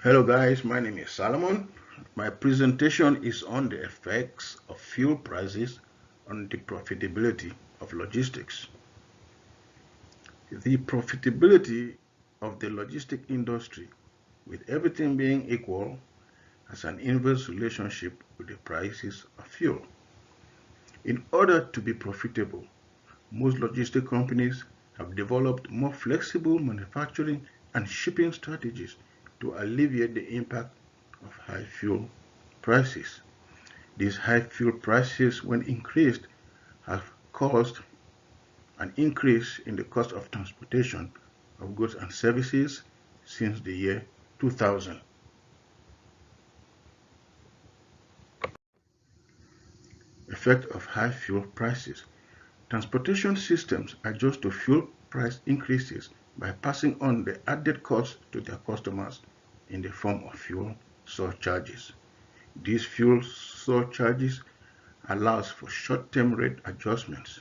Hello guys, my name is Solomon. My presentation is on the effects of fuel prices on the profitability of logistics. The profitability of the logistic industry, with everything being equal, has an inverse relationship with the prices of fuel. In order to be profitable, most logistic companies have developed more flexible manufacturing and shipping strategies to alleviate the impact of high fuel prices. These high fuel prices, when increased, have caused an increase in the cost of transportation of goods and services since the year 2000. Effect of high fuel prices. Transportation systems adjust to fuel price increases by passing on the added cost to their customers in the form of fuel surcharges. These fuel surcharges allows for short-term rate adjustments.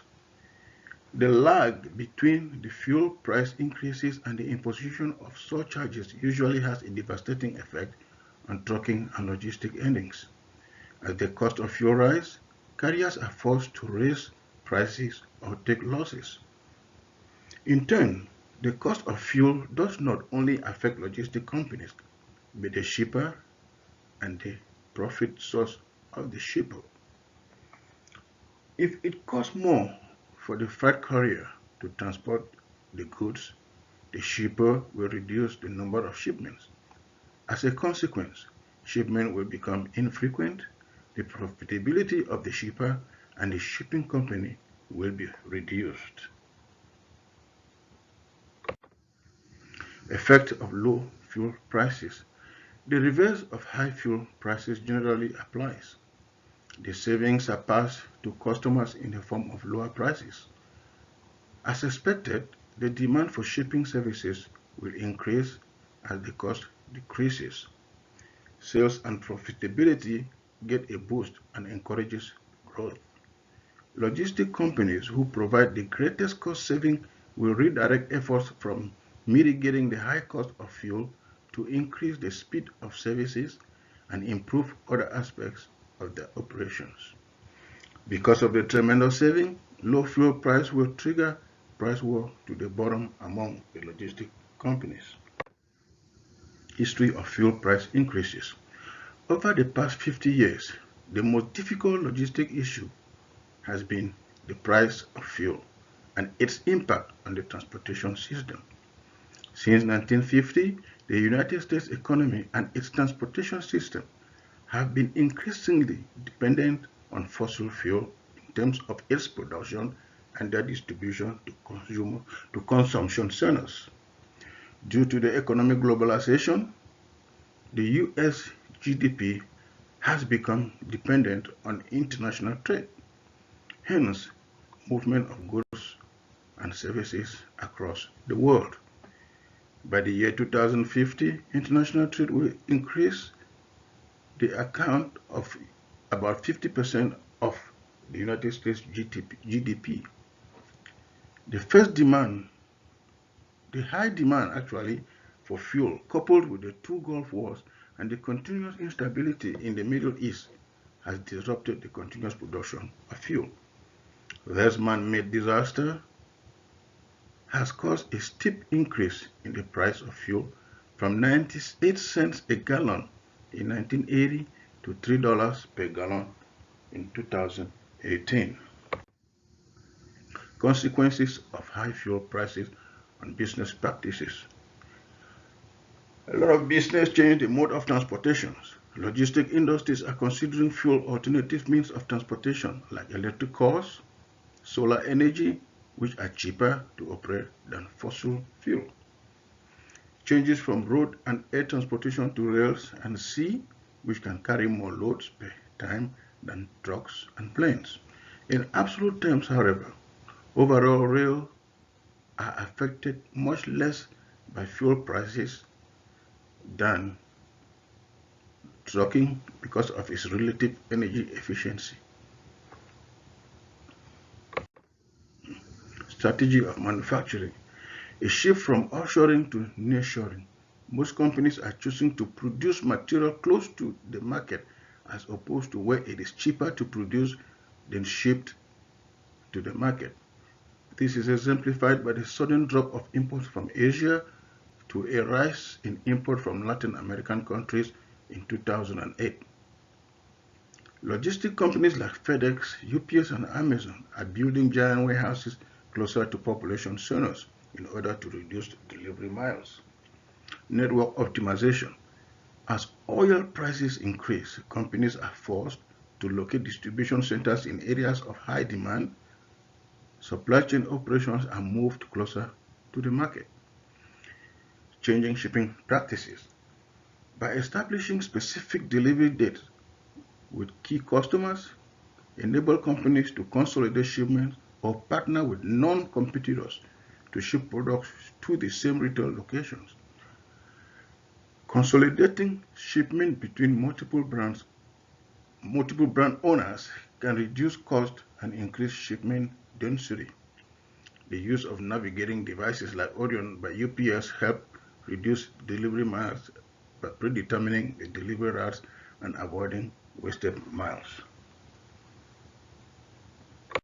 The lag between the fuel price increases and the imposition of surcharges usually has a devastating effect on trucking and logistic earnings. As the cost of fuel rises, carriers are forced to raise prices or take losses. In turn, the cost of fuel does not only affect logistic companies, but the shipper and the profit source of the shipper. If it costs more for the freight carrier to transport the goods, the shipper will reduce the number of shipments. As a consequence, shipment will become infrequent, the profitability of the shipper and the shipping company will be reduced. Effect of low fuel prices. The reverse of high fuel prices generally applies. The savings are passed to customers in the form of lower prices. As expected, the demand for shipping services will increase as the cost decreases. Sales and profitability get a boost and encourages growth. Logistic companies who provide the greatest cost saving will redirect efforts from mitigating the high cost of fuel to increase the speed of services and improve other aspects of their operations. Because of the tremendous saving, low fuel price will trigger price war to the bottom among the logistic companies. History of fuel price increases. Over the past 50 years, the most difficult logistic issue has been the price of fuel and its impact on the transportation system. Since 1950, the United States economy and its transportation system have been increasingly dependent on fossil fuel in terms of its production and their distribution to consumption centers. Due to the economic globalization, the US GDP has become dependent on international trade. Hence, movement of goods and services across the world. By the year 2050, international trade will increase the account of about 50% of the United States GDP. The high demand actually for fuel, coupled with the two Gulf Wars and the continuous instability in the Middle East, has disrupted the continuous production of fuel. This man-made disaster has caused a steep increase in the price of fuel from 98 cents a gallon in 1980 to $3 per gallon in 2018. Consequences of high fuel prices on business practices. A lot of business changed the mode of transportation. Logistic industries are considering fuel alternative means of transportation like electric cars, solar energy, which are cheaper to operate than fossil fuel. Changes from road and air transportation to rails and sea, which can carry more loads per time than trucks and planes. In absolute terms, however, overall rail are affected much less by fuel prices than trucking because of its relative energy efficiency. Strategy of manufacturing. A shift from offshoring to nearshoring. Most companies are choosing to produce material close to the market as opposed to where it is cheaper to produce than shipped to the market. This is exemplified by the sudden drop of imports from Asia to a rise in import from Latin American countries in 2008. Logistic companies like FedEx, UPS, and Amazon are building giant warehouses closer to population centers in order to reduce delivery miles. Network optimization. As oil prices increase, companies are forced to locate distribution centers in areas of high demand. Supply chain operations are moved closer to the market. Changing shipping practices. By establishing specific delivery dates with key customers, enable companies to consolidate shipments or partner with non-competitors to ship products to the same retail locations. Consolidating shipment between multiple brand owners can reduce cost and increase shipment density. The use of navigating devices like Orion by UPS help reduce delivery miles by predetermining the delivery routes and avoiding wasted miles.